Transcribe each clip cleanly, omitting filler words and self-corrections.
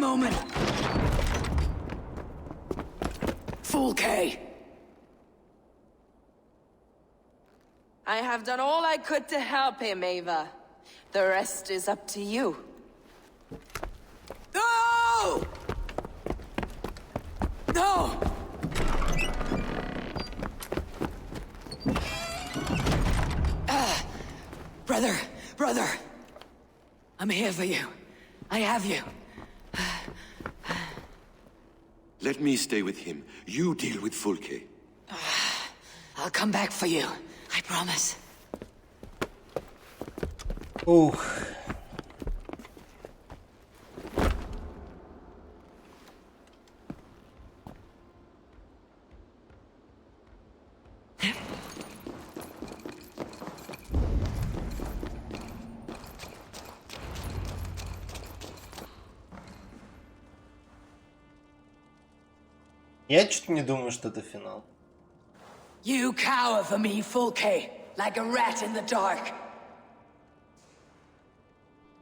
moment. Fool K. I have done all I could to help him, Ava. The rest is up to you. No! No! Brother. I'm here for you. I have you. Let me stay with him. You deal with Fulke. I'll come back for you. I promise. Ух. Я что-то не думаю, что это финал. You cower for me, Fulke, like a rat in the dark.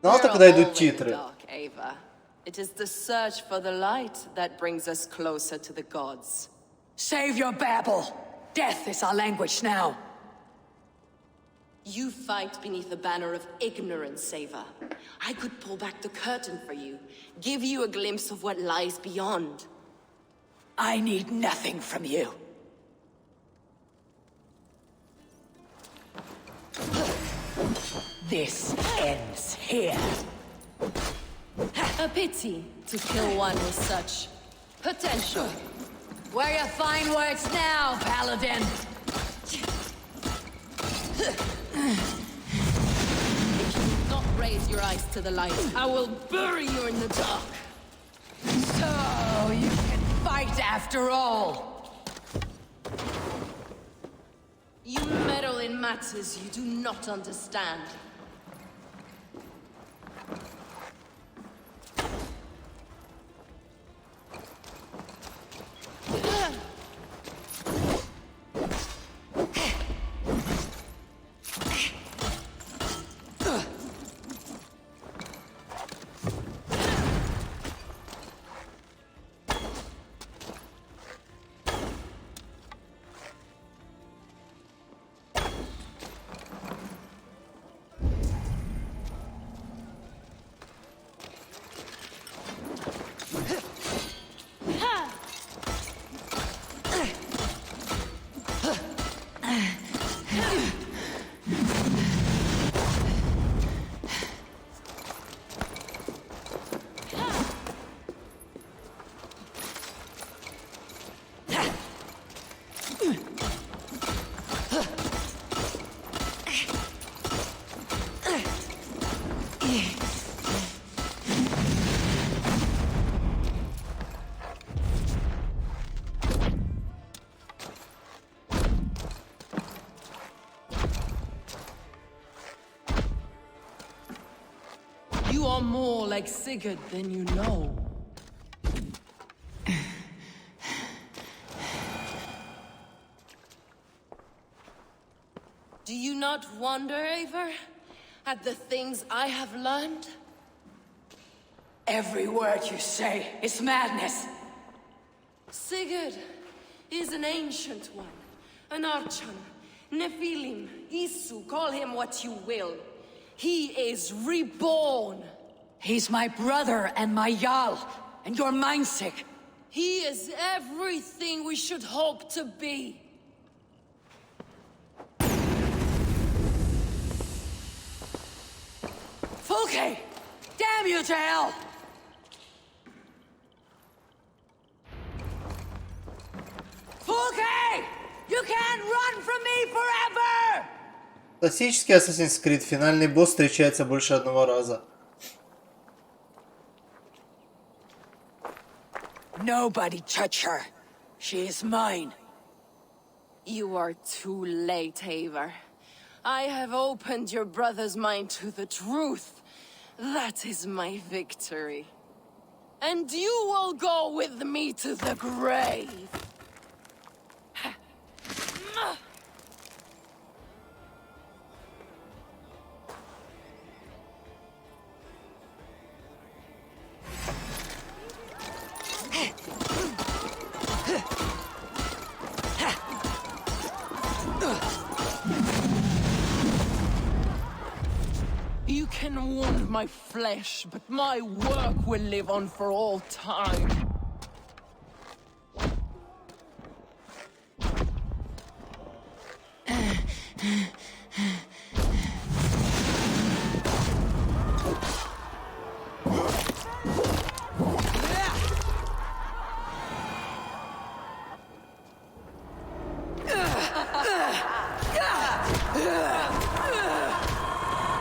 Знал-то, когда идут титры. Ava. It is the search for the light that brings us closer to the gods. Save your babble. Death is our language now. You fight beneath the banner of ignorance, Ava. I could pull back the curtain for you, give you a glimpse of what lies beyond. I need nothing from you. This ends here. A pity to kill one with such potential. Where your fine words now, Paladin? If you do not raise your eyes to the light, I will bury you in the dark. So you can fight after all. You meddle in matters you do not understand. You are more like Sigurd than you know. Do you not wonder, Eivor, at the things I have learned? Every word you say is madness. Sigurd is an ancient one, an archon, Nephilim, Isu, call him what you will. He is reborn. He's my brother and my Jarl, and you're mindsick. He is everything we should hope to be. Fulke! Damn you to hell! Fulke! You can't run from me forever! Классический Assassin's Creed. Финальный босс встречается больше одного раза. Nobody touch her. She is mine. You are too late, Eivor. I have opened your brother's mind to the truth. That is my victory. And you will go with me to the grave. You can wound my flesh, but my work will live on for all time.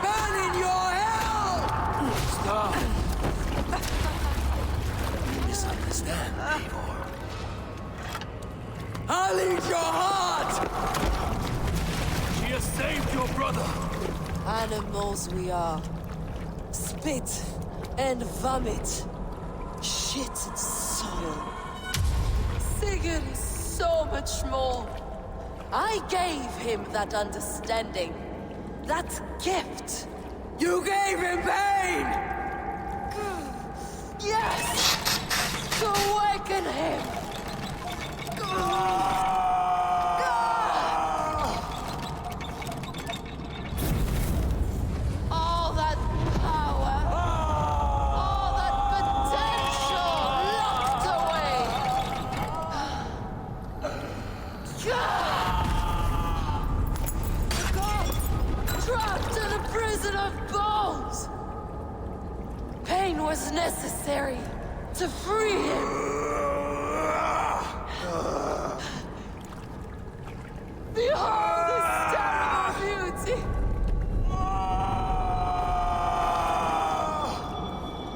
Burn in your hell! Stop. You misunderstand, Eivor. I'll eat your heart! She has saved your brother. Animals we are. Spit and vomit. Shit and soil. Sigurd is so much more. I gave him that understanding. That gift. You gave him pain! Yes! To awaken him! All that power, all that potential locked away! Trapped in a prison of bones! Pain was necessary to free him! Behold this terrible beauty!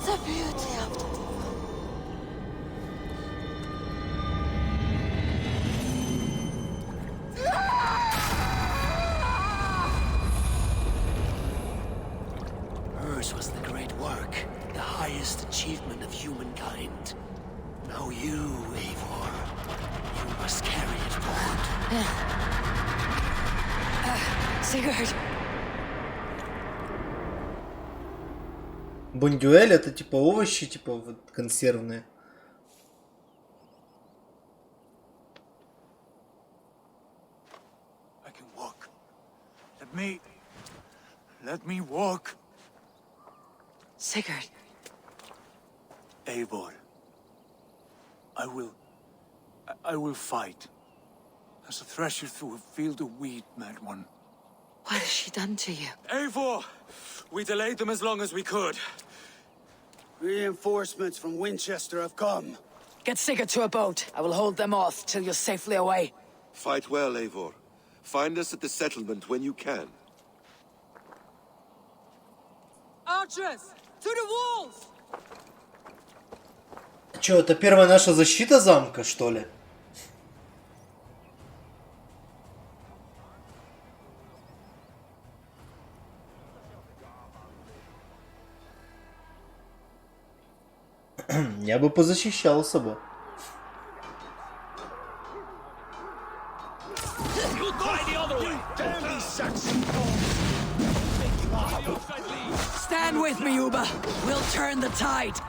The beauty of the divine. Hers was the great work, the highest achievement of humankind. Now you, Eivor, you must carry it forward. Sigurd. Бондюэль это типа овощи, типа вот консервные. I can walk. Let me walk. Sigurd. Eivor. I will fight. As a thresher through a field of wheat, mad one. What has she done to you? Eivor! We delayed them as long as we could. Reinforcements from Winchester have come. Get Sigurd to a boat. I will hold them off till you're safely away. Fight well, Eivor. Find us at the settlement when you can. Archers! To the walls! Чё, это первая наша защита замка, что ли? Я бы позащищался бы. Stand with me, Uba. We'll turn the tide.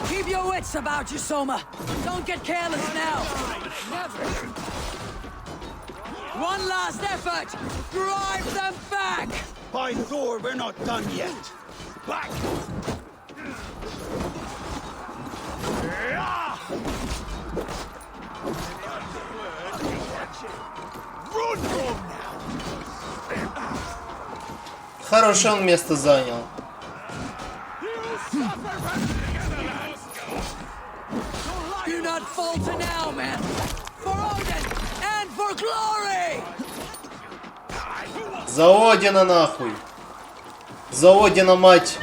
Keep your wits about you, Soma. Don't get careless now. Never. One last effort. Drive them back. By Thor, we're not done yet. Back! Run home now! Хорошее он место занял. Do not falter now, man. For Odin and for glory. За Одина нахуй. За Одина, мать.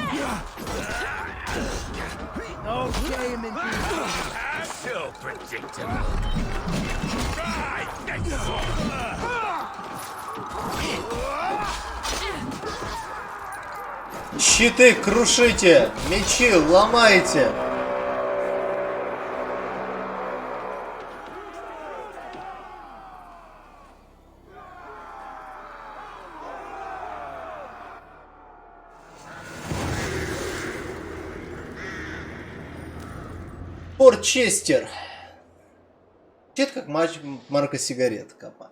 So predictable. Щиты крушите, мечи ломайте. Порчестер. Звучит как марка сигарет, капа.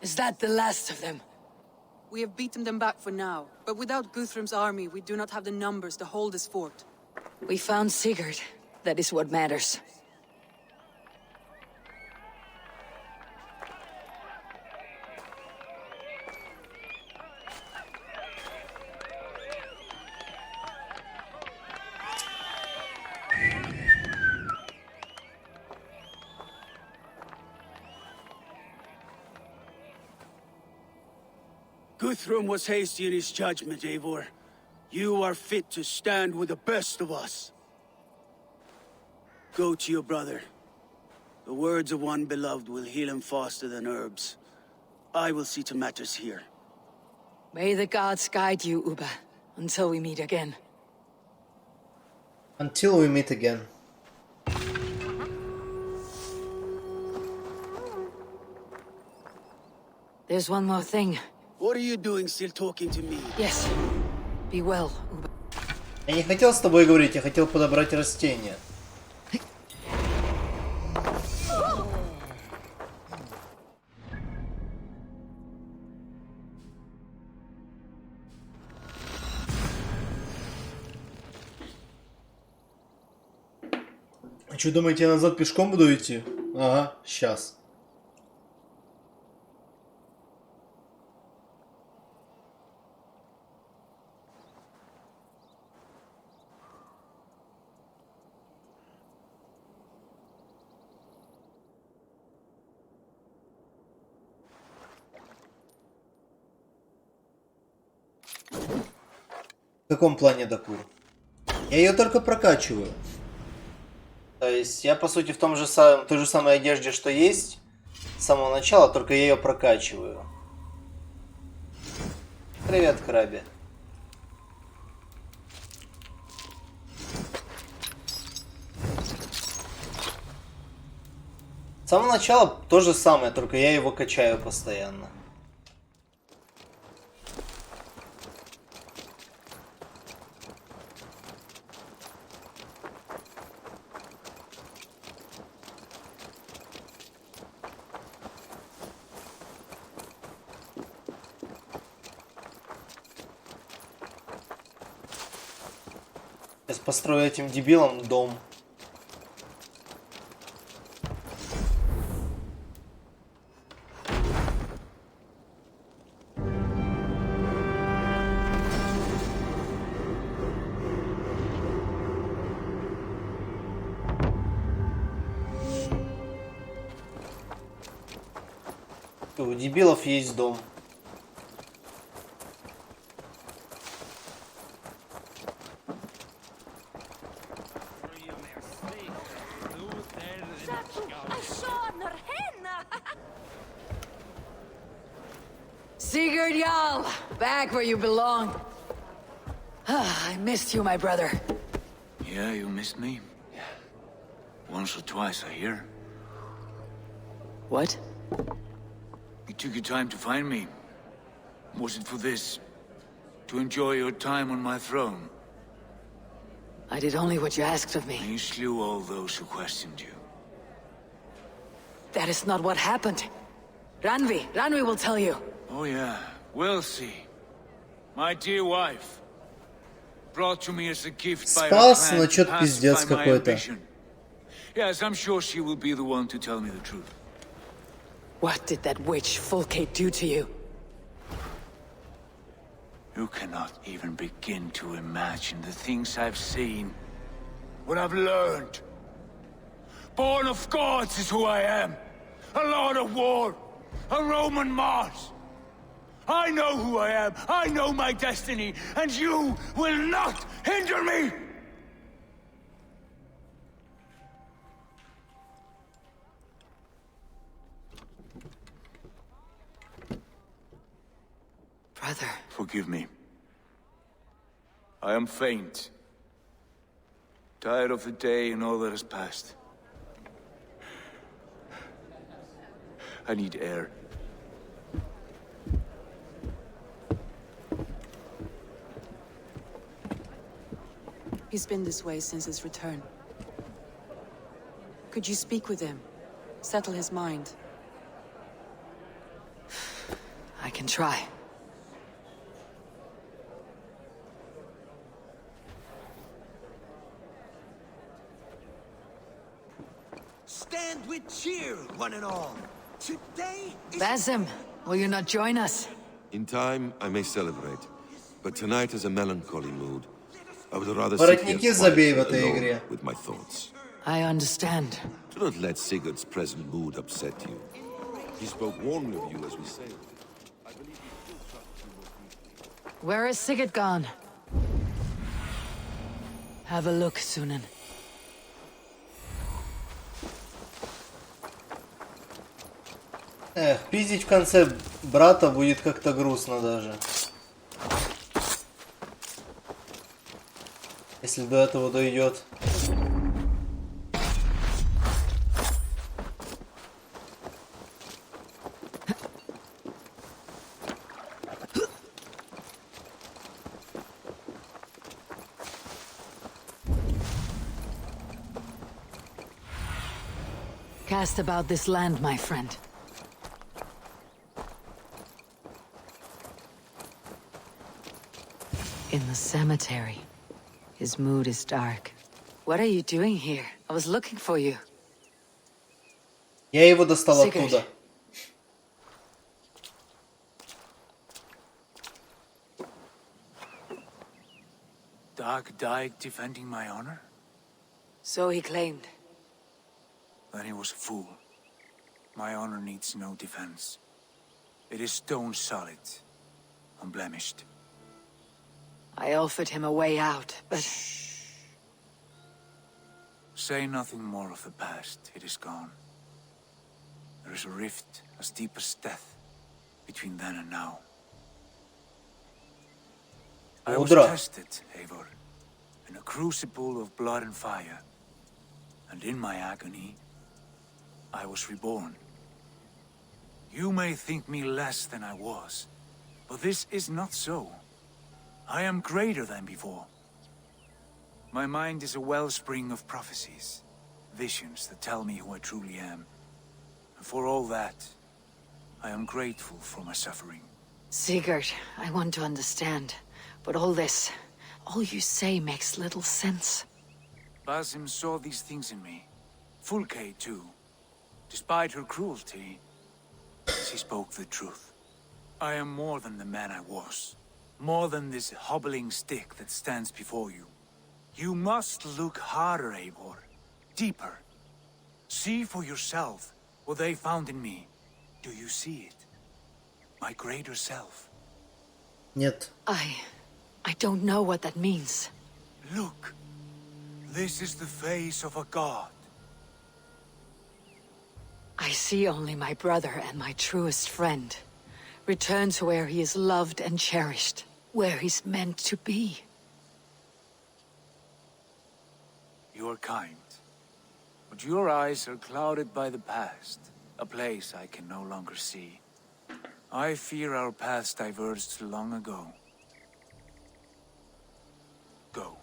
Is that the last of them? We have beaten them back for now, but without Guthrum's army, we do not have the numbers to hold this fort. We found Sigurd. That is what matters. Guthrum was hasty in his judgment, Eivor. You are fit to stand with the best of us. Go to your brother. The words of one beloved will heal him faster than herbs. I will see to matters here. May the gods guide you, Uba, until we meet again. Until we meet again. There's one more thing. What are you doing still talking to me? Yes. Be well, Uba. Я не хотел с тобой говорить, я хотел подобрать растения. Что, думаете, я назад пешком буду идти? Ага, сейчас. В каком плане докур? Я ее только прокачиваю. То есть я по сути в той же самой одежде, что есть с самого начала, только я ее прокачиваю. Привет, Краби. С самого начала то же самое, только я его качаю постоянно. Сейчас построю этим дебилам дом. У дебилов есть дом. Sigurd Jarl, back where you belong. I missed you, my brother. Yeah, you missed me? Yeah. Once or twice, I hear. What? You took your time to find me. Was it for this? To enjoy your time on my throne? I did only what you asked of me. And you slew all those who questioned you. That is not what happened. Ranvi will tell you. Oh yeah, we'll see. My dear wife, brought to me as a gift by her Спас, clan но to чё-то пиздец pacify my какой-то. ambition. Yes, I'm sure she will be the one to tell me the truth. What did that witch Fulke do to you? You cannot even begin to imagine the things I've seen. What I've learned. Born of gods is who I am. A lord of war. A Roman Mars. I know who I am. I know my destiny. And you will not hinder me! Brother. Forgive me. I am faint. Tired of the day and all that has passed. I need air. He's been this way since his return. Could you speak with him? Settle his mind? I can try. Stand with cheer, one and all. Today is... Basim, will you not join us? In time, I may celebrate. But tonight is a melancholy mood. I would rather sit here Воротники забей в quietly этой alone игре. with my thoughts. I understand. Do not let Sigurd's present mood upset you. He spoke warmly of you as we sailed. Where is Sigurd gone? Have a look, Sunan. Эх, пиздить в конце брата будет как-то грустно даже. Если до этого дойдет. Cast about this land, my friend. In the cemetery. His mood is dark. What are you doing here? I was looking for you. Я его достал Sigurd. оттуда. Dark died defending my honor? So he claimed. Then he was a fool. My honor needs no defense. It is stone solid, unblemished. I offered him a way out, but... Say nothing more of the past. It is gone. There is a rift as deep as death between then and now. I was Udra. tested, Eivor, in a crucible of blood and fire. And in my agony, I was reborn. You may think me less than I was, but this is not so. I am greater than before. My mind is a wellspring of prophecies, visions that tell me who I truly am. And for all that, I am grateful for my suffering. Sigurd, I want to understand. But all this, all you say makes little sense. Basim saw these things in me. Fulke, too. Despite her cruelty, she spoke the truth. I am more than the man I was. More than this hobbling stick that stands before you. You must look harder, Eivor. Deeper. See for yourself what they found in me. Do you see it? My greater self. Нет. I don't know what that means. Look. This is the face of a god. I see only my brother and my truest friend. Return to where he is loved and cherished. Where he's meant to be. You are kind. But your eyes are clouded by the past. A place I can no longer see. I fear our paths diverged long ago. Go.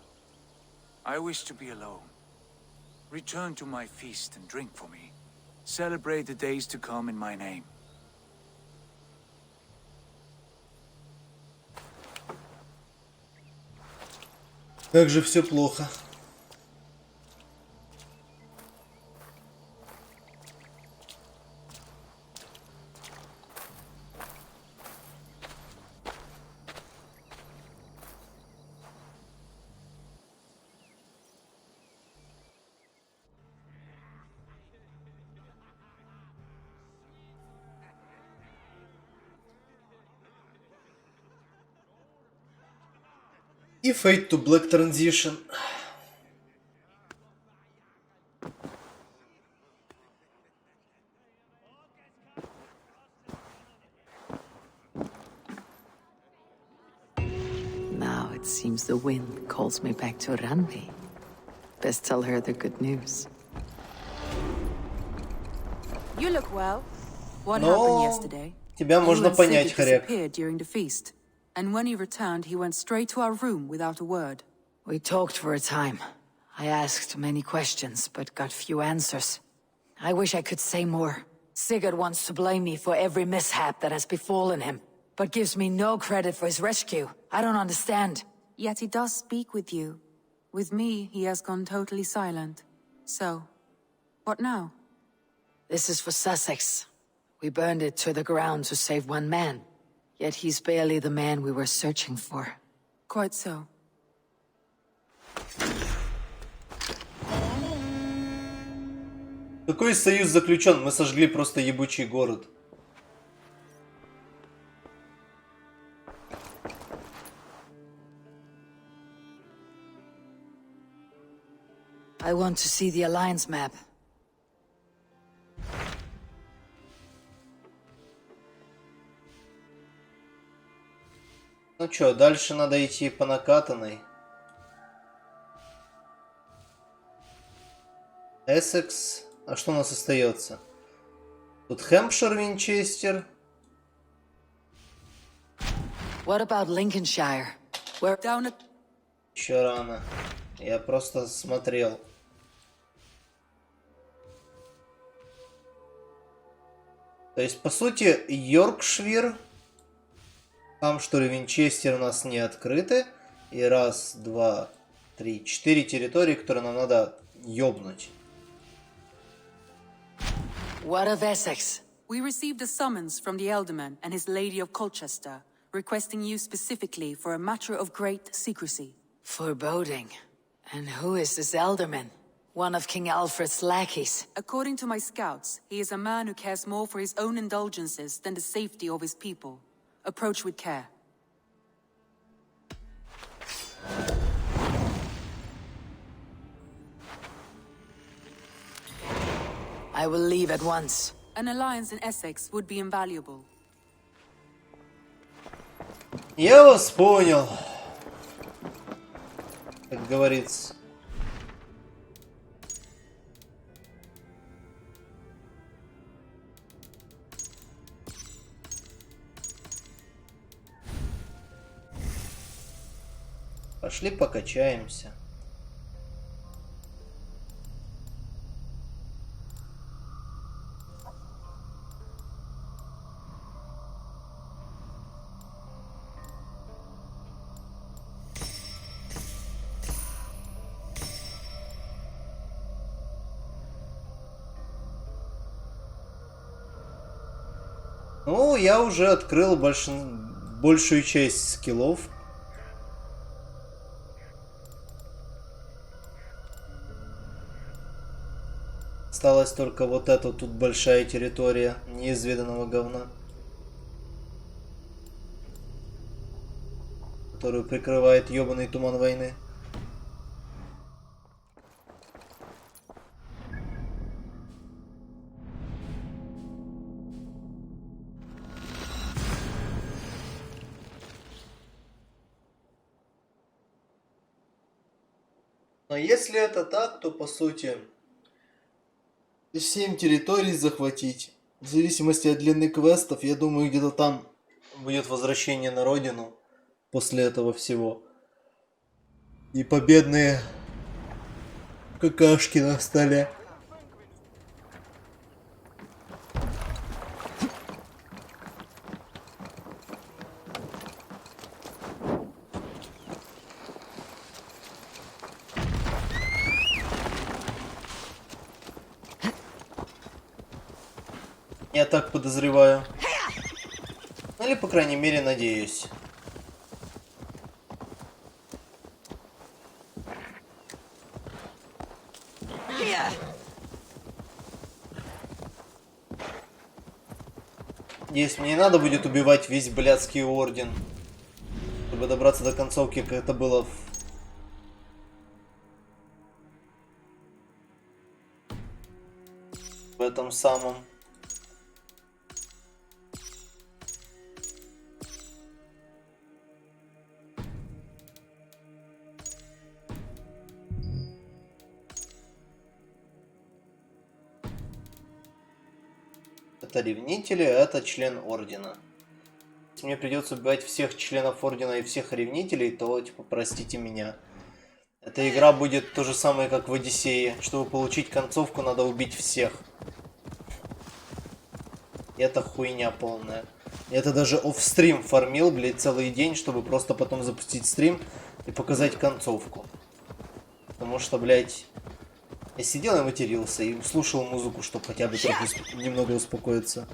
I wish to be alone. Return to my feast and drink for me. Celebrate the days to come in my name. Как же все плохо. И Fade to Black Transition. Now it seems the wind calls me back to Ranvi. Best tell her the good news. You look well. What No. happened yesterday? Тебя You можно and понять, Sigurd Хорек. disappeared during the feast, and when he returned, he went straight to our room without a word. We talked for a time. I asked many questions, but got few answers. I wish I could say more. Sigurd wants to blame me for every mishap that has befallen him, but gives me no credit for his rescue. I don't understand. Yet he does speak with you. With me, he has gone totally silent. So, what now? This is for Sussex. We burned it to the ground to save one man. Yet he's barely the man we were searching for. Quite so. Какой союз заключен? Мы сожгли просто ебучий город. I want to see the Alliance map. Ну чё, дальше надо идти по накатанной. Эссекс. А что у нас остается? Тут Хэмпшир, Винчестер. What about Lincolnshire? Where Down at... Еще рано. Я просто смотрел. То есть, по сути, Йоркшир, Хампшир и Винчестер у нас не открыты. И раз, два, три, 4 территории, которые нам надо ёбнуть. What of Essex? We received a summons from the Elderman and his Lady of Colchester, requesting you specifically for a matter of great secrecy. Foreboding. And who is this Elderman? One of King Alfred's lackeys. According to my scouts, he is a man who cares more for his own indulgences than the safety of his people. Approach with care. I will leave at once. An alliance in Essex would be invaluable. Я вас понял. Как говорится. Пошли покачаемся. Ну, я уже открыл большую часть скиллов. Осталась только вот эта тут большая территория неизведанного говна, которую прикрывает ёбаный туман войны. Но если это так, то по сути 7 территорий захватить. В зависимости от длины квестов, я думаю, где-то там будет возвращение на родину после этого всего. И победные какашки на столе. Я так подозреваю. Или, по крайней мере, надеюсь. Надеюсь, мне не надо будет убивать весь блядский орден, чтобы добраться до концовки, как это было в этом самом. Это ревнители, а это член ордена. Если мне придется убивать всех членов ордена и всех ревнителей, то, типа, простите меня. Эта игра будет то же самое, как в Одиссее. Чтобы получить концовку, надо убить всех. И это хуйня полная. Это даже оффстрим фармил, блядь, целый день, чтобы просто потом запустить стрим и показать концовку. Потому что, блядь, я сидел и матерился, и слушал музыку, чтобы хотя бы немного успокоиться.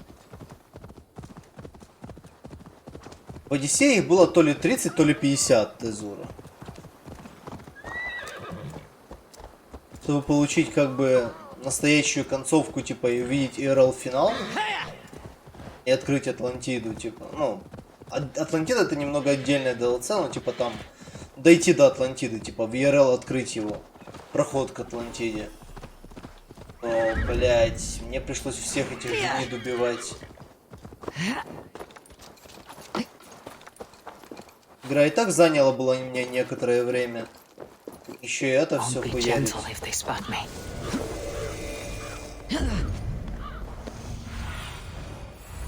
В Одиссее их было то ли 30, то ли 50 тезура. Чтобы получить как бы настоящую концовку, типа, и увидеть IRL-финал. И открыть Атлантиду, типа, ну... Атлантида это немного отдельная DLC, но типа там... Дойти до Атлантиды, типа, в IRL открыть его. Проход к Атлантиде. Но, блядь, мне пришлось всех этих гнид убивать. Игра и так заняла была у меня некоторое время. Еще и это все хуярить.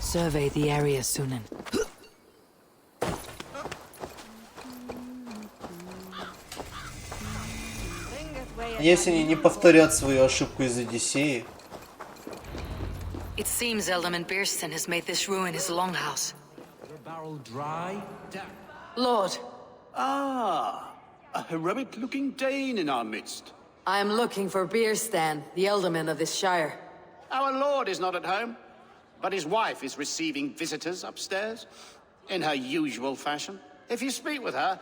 Survey the area, Sunan. Если они не повторят свою ошибку из Одиссеи. It seems Elderman Beerston has made this ruin his longhouse. Lord, Ah, a heroic-looking Dane in our midst. I am looking for Beerstan, the Elderman of this shire. Our lord is not at home, but his wife is receiving visitors upstairs, in her usual fashion. If you speak with her,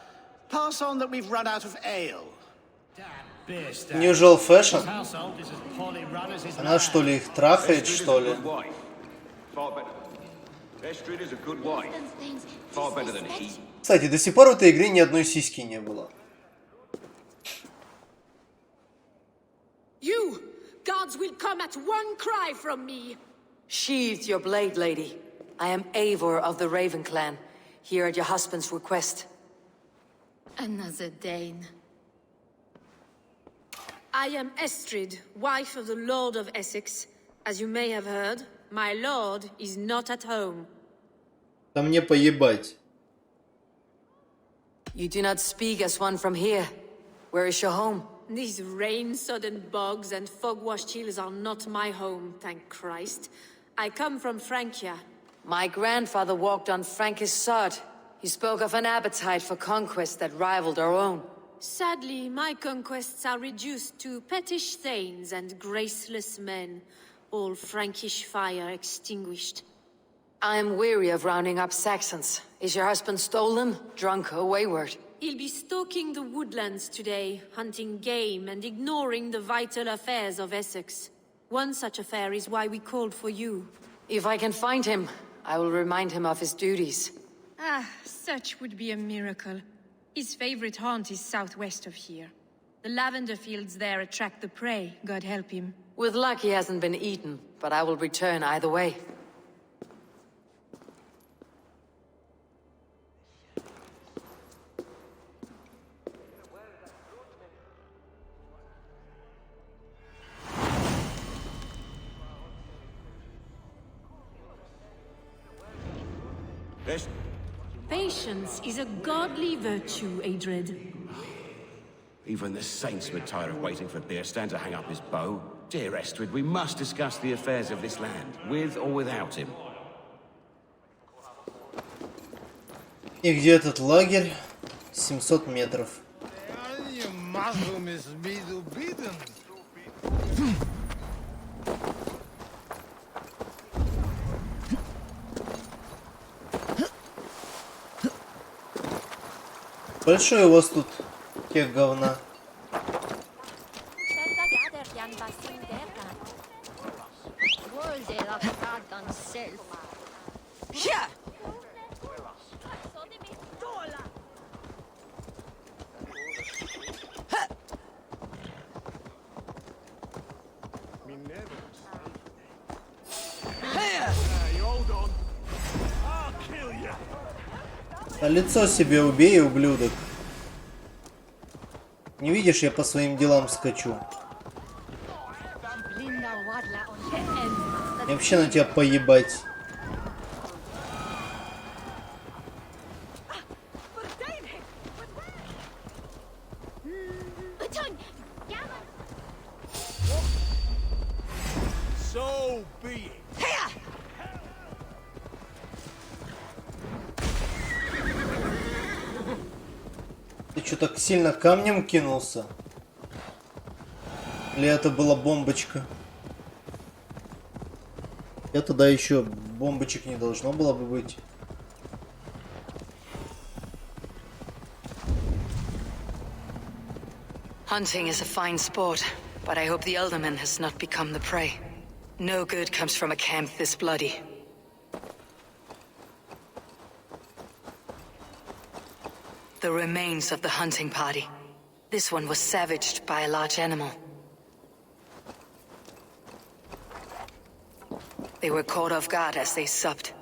pass on that we've run out of ale. Usual fashion? Она что ли их трахает, что ли? Кстати, до сих пор в этой игре ни одной сиськи не было. You! Gods will come at one cry from me! Sheathe your blade, lady. I am Eivor of the Raven clan, here at your husband's request. Another Dane. I am Estrid, wife of the Lord of Essex. As you may have heard, my lord is not at home. Да мне поебать. You do not speak as one from here. Where is your home? These rain-sodden bogs and fog-washed hills are not my home, thank Christ. I come from Francia. My grandfather walked on Frankish sod. He spoke of an appetite for conquest that rivaled our own. Sadly, my conquests are reduced to pettish thanes and graceless men, all Frankish fire extinguished. I am weary of rounding up Saxons. Is your husband stolen, drunk, or wayward? He'll be stalking the woodlands today, hunting game and ignoring the vital affairs of Essex. One such affair is why we called for you. If I can find him, I will remind him of his duties. Ah, such would be a miracle. His favorite haunt is southwest of here. The lavender fields there attract the prey, God help him. With luck he hasn't been eaten, but I will return either way. Patience is a godly virtue, Adred. Even the saints would tire of waiting for Beerstan to hang up his bow. Dear Estrid, we must discuss the affairs of this land, with or without him. И где этот лагерь? 700 метров. Большой у вас тут тех говна. А лицо себе убей, ублюдок. Не видишь, я по своим делам скачу. Мне вообще на тебя поебать. Что так сильно камнем кинулся? Или это была бомбочка? Я туда еще бомбочек не должно было бы быть. Hunting is a fine sport, but I hope the alderman has not become the prey. No good comes from a camp this bloody. The remains of the hunting party. This one was savaged by a large animal. They were caught off guard as they supped.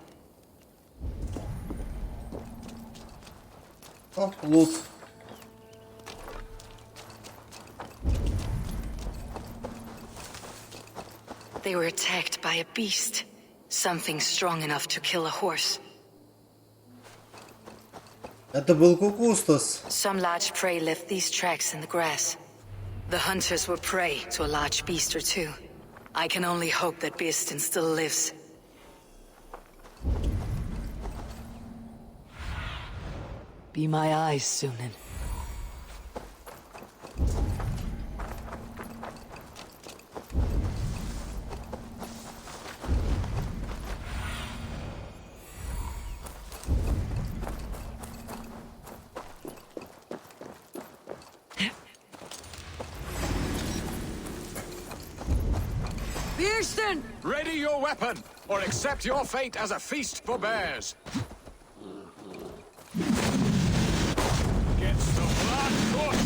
Oh, loot. They were attacked by a beast. Something strong enough to kill a horse. Это был Кукустас. Some large prey left these tracks in the grass. The hunters were prey to a large beast or two. I can only hope that Beastin still lives. Be my eyes, Sunan. Beastin! Ready your weapon, or accept your fate as a feast for bears. Gets the blood push.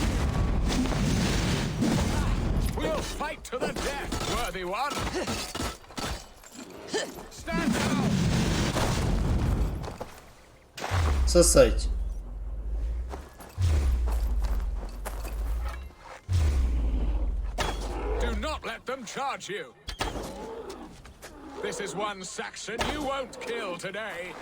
We'll fight to the death, worthy one. Stand down. Сосать. Do not let them charge you. This is one Saxon you won't kill today.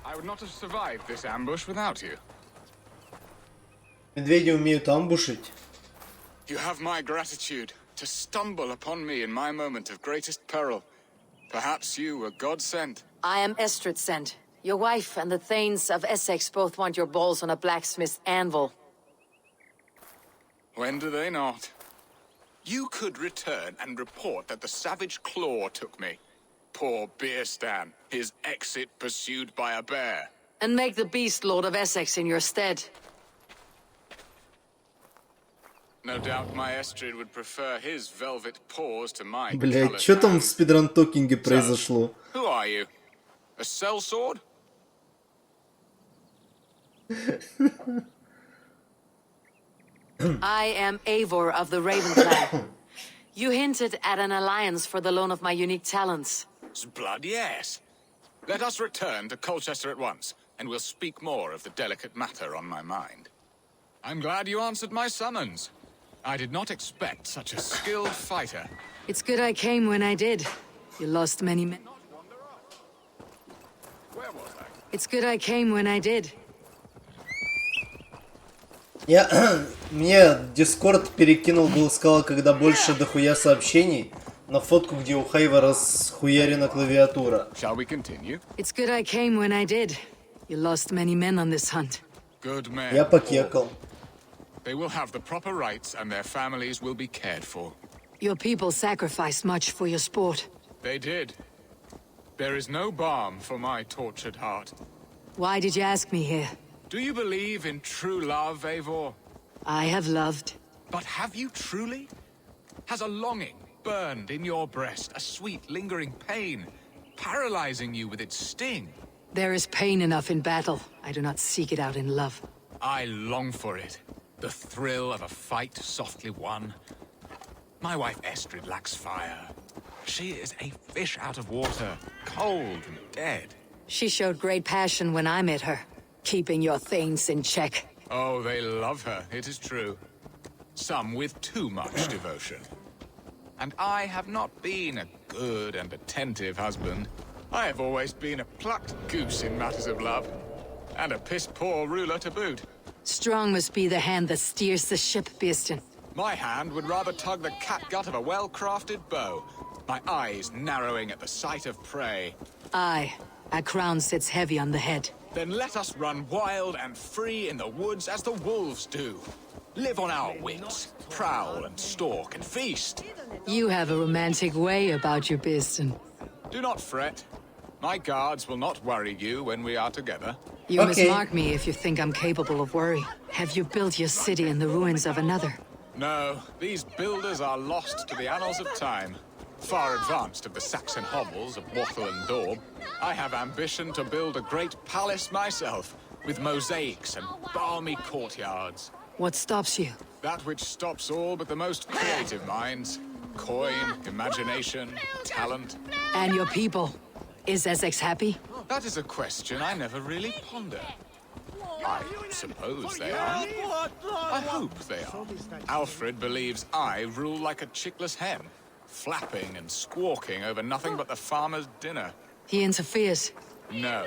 I would not have survived this ambush without you. Медведи умеют амбушить. You have my gratitude to stumble upon me in my moment of greatest peril. Perhaps you were God sent. I am Estrid sent. Your wife and the Thanes of Essex both want your balls on a blacksmith's anvil. When do they not? You could return and report that the savage claw took me. Poor Beerstan, his exit pursued by a bear. And make the beast Lord of Essex in your stead. No doubt my Estrid would prefer his velvet paws to my Блять, callous что там в hands. спидран-токинге произошло? Who are you? A sellsword? I am Eivor of the Raven Clan. You hinted at an alliance for the loan of my unique talents. Blood, yes. Let us return to Colchester at once, and we'll speak more of the delicate matter on my mind. I'm glad you answered my summons. I did not expect such a skilled fighter. It's good I came when I did. You lost many men. Where was I? It's good I came when I did. Мне Дискорд перекинул, был сказал, когда больше дохуя сообщений на фотку, где у Хайвера схуярена клавиатура. Shall we continue? It's good I came when I did. You lost many men on this hunt. Good men. Я покекал. They will have the proper rights and their families will be cared for. Your people sacrificed much for your sport. They did. There is no balm for my tortured heart. Why did you ask me here? Do you believe in true love, Eivor? I have loved. But have you truly? Has a longing burned in your breast, a sweet, lingering pain, paralyzing you with its sting? There is pain enough in battle. I do not seek it out in love. I long for it. The thrill of a fight softly won. My wife Estrid lacks fire. She is a fish out of water, cold and dead. She showed great passion when I met her, keeping your Thanes in check. Oh, they love her, it is true. Some with too much devotion. And I have not been a good and attentive husband. I have always been a plucked goose in matters of love. And a piss-poor ruler to boot. Strong must be the hand that steers the ship, Beastin. My hand would rather tug the catgut of a well-crafted bow. My eyes narrowing at the sight of prey. I A crown sits heavy on the head. Then let us run wild and free in the woods as the wolves do. Live on our wits, prowl and stalk and feast. You have a romantic way about you, Beeston. Do not fret. My guards will not worry you when we are together. You must mark me if you think I'm capable of worry. Have you built your city in the ruins of another? No, these builders are lost to the annals of time. Far advanced of the Saxon hovels of Wattle and Daub, I have ambition to build a great palace myself, with mosaics and balmy courtyards. What stops you? That which stops all but the most creative minds. Coin, imagination, talent. And your people? Is Essex happy? That is a question I never really ponder. I suppose they are. I hope they are. Alfred believes I rule like a chickless hen, flapping and squawking over nothing but the farmer's dinner. He interferes. No,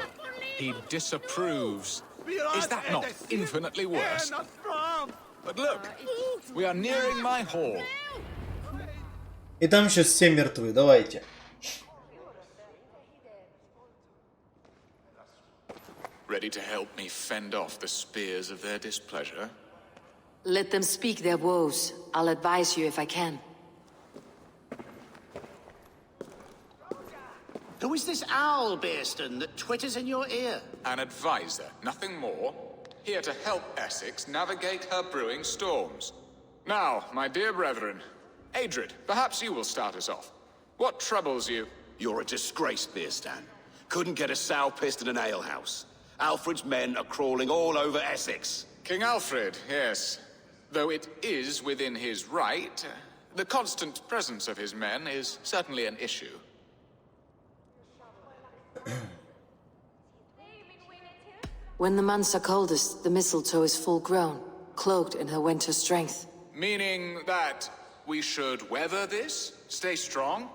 he disapproves. Is that not infinitely worse? But look, we are nearing my hall. И там сейчас все мертвы, давайте. Ready to help me fend off the spears of their displeasure? Let them speak their woes. I'll advise you if I can. Who is this owl, Beeston, that twitters in your ear? An advisor, nothing more. Here to help Essex navigate her brewing storms. Now, my dear brethren, Adred, perhaps you will start us off. What troubles you? You're a disgrace, Beerstan. Couldn't get a sow pissed in an alehouse. Alfred's men are crawling all over Essex. King Alfred, yes. Though it is within his right, the constant presence of his men is certainly an issue. When the months are coldest, the mistletoe is full grown, cloaked in her winter strength. Meaning that we should weather this? Stay strong?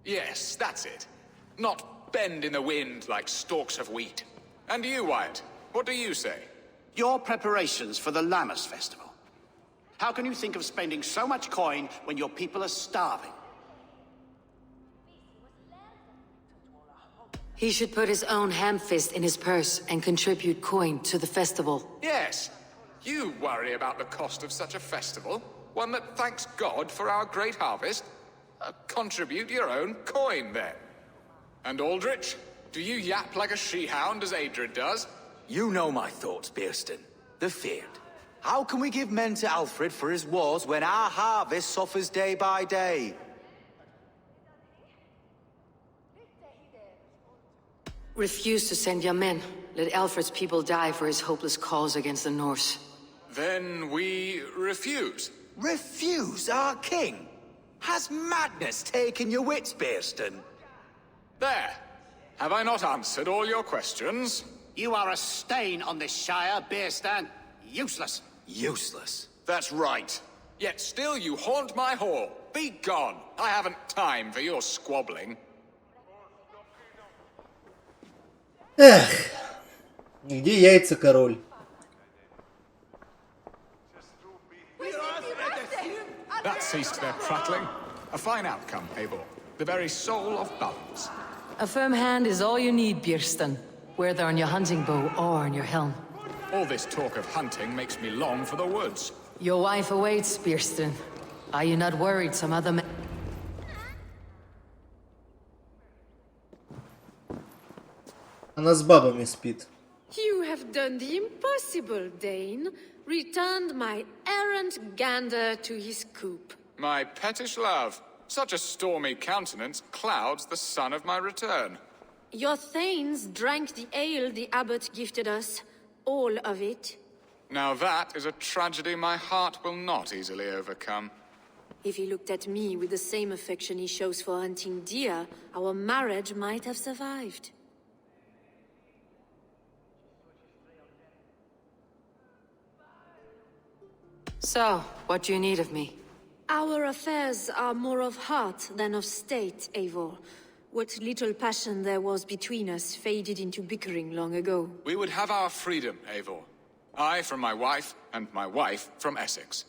Yes, that's it. Not bend in the wind like stalks of wheat. And you, Wyatt, what do you say? Your preparations for the Lammas festival. How can you think of spending so much coin when your people are starving? He should put his own ham-fist in his purse and contribute coin to the festival. Yes. You worry about the cost of such a festival? One that thanks God for our great harvest? Contribute your own coin, then. And Aldrich, do you yap like a she-hound as Adred does? You know my thoughts, Beerston. The feared. How can we give men to Alfred for his wars when our harvest suffers day by day? Refuse to send your men. Let Alfred's people die for his hopeless cause against the Norse. Then we refuse. Refuse our king? Has madness taken your wits, Beerston? There. Have I not answered all your questions? You are a stain on this shire, Beerstan. Useless. Useless? That's right. Yet still you haunt my hall. Be gone. I haven't time for your squabbling. Эх, где яйца, король? That ceased their prattling. A fine outcome, Eivor. The very soul of balance. A firm hand is all you need, Beerston. Whether on your hunting bow or on your helm. All this talk of hunting makes me long for the woods. Your wife awaits, Beerston. Are you not worried some other men... Она с бабами спит. You have done the impossible, Dane. Returned my errant gander to his coop. My pettish love. Such a stormy countenance clouds the sun of my return. Your thanes drank the ale the abbot gifted us. All of it. Now that is a tragedy my heart will not easily overcome. If he looked at me with the same affection he shows for hunting deer, our marriage might have survived. So, what do you need of me? Our affairs are more of heart than of state, Eivor. What little passion there was between us faded into bickering long ago. We would have our freedom, Eivor. I from my wife, and my wife from Essex.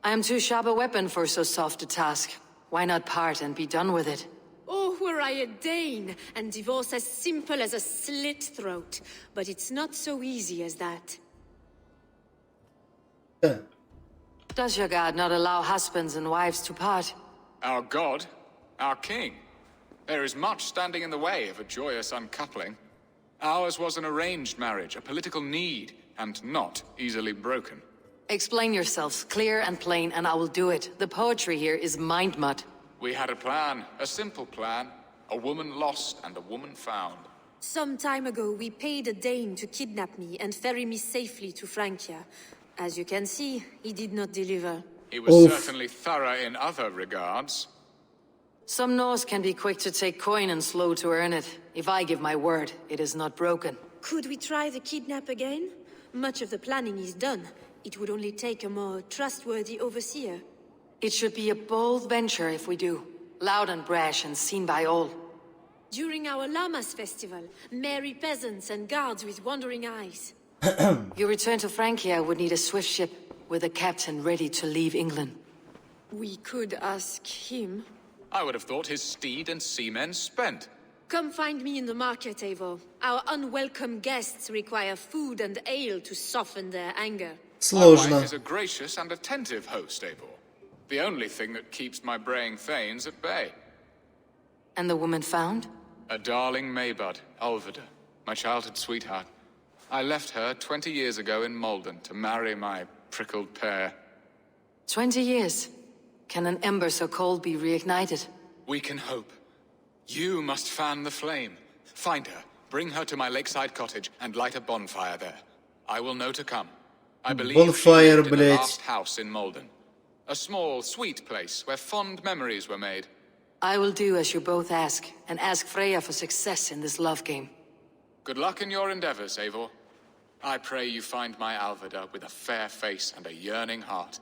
I am too sharp a weapon for so soft a task. Why not part and be done with it? Oh, were I a Dane, and divorce as simple as a slit throat. But it's not so easy as that. Does your god not allow husbands and wives to part? Our god? Our king? There is much standing in the way of a joyous uncoupling. Ours was an arranged marriage, a political need, and not easily broken. Explain yourselves clear and plain, and I will do it. The poetry here is mind mud. We had a plan, a simple plan. A woman lost and a woman found. Some time ago, we paid a Dane to kidnap me and ferry me safely to Francia. As you can see, he did not deliver. He was certainly thorough in other regards. Some Norse can be quick to take coin and slow to earn it. If I give my word, it is not broken. Could we try the kidnap again? Much of the planning is done. It would only take a more trustworthy overseer. It should be a bold venture if we do. Loud and brash and seen by all. During our Llamas festival, merry peasants and guards with wandering eyes. Your return to Francia would need a swift ship with a captain ready to leave England. We could ask him. I would have thought his steed and seamen spent. Come find me in the market, Eivor. Our unwelcome guests require food and ale to soften their anger. My wife is a gracious and attentive host, Eivor. The only thing that keeps my braying thanes at bay. And the woman found? A darling Maybud, Alvida, my childhood sweetheart. I left her 20 years ago in Malden to marry my prickled pear. 20 years? Can an ember so cold be reignited? We can hope. You must fan the flame. Find her, bring her to my lakeside cottage, and light a bonfire there. I will know to come. I believe she lived in the last house in Malden. A small, sweet place where fond memories were made. I will do as you both ask, and ask Freya for success in this love game. Good luck in your endeavors, Eivor. I pray you find my Alvida with a fair face and a yearning heart.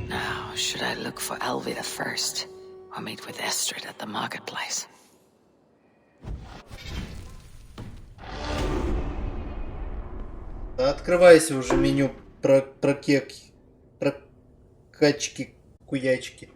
Now, should I look for Alvida first, or meet with Estrid at the marketplace? Открывайся уже меню прокачки, куячки.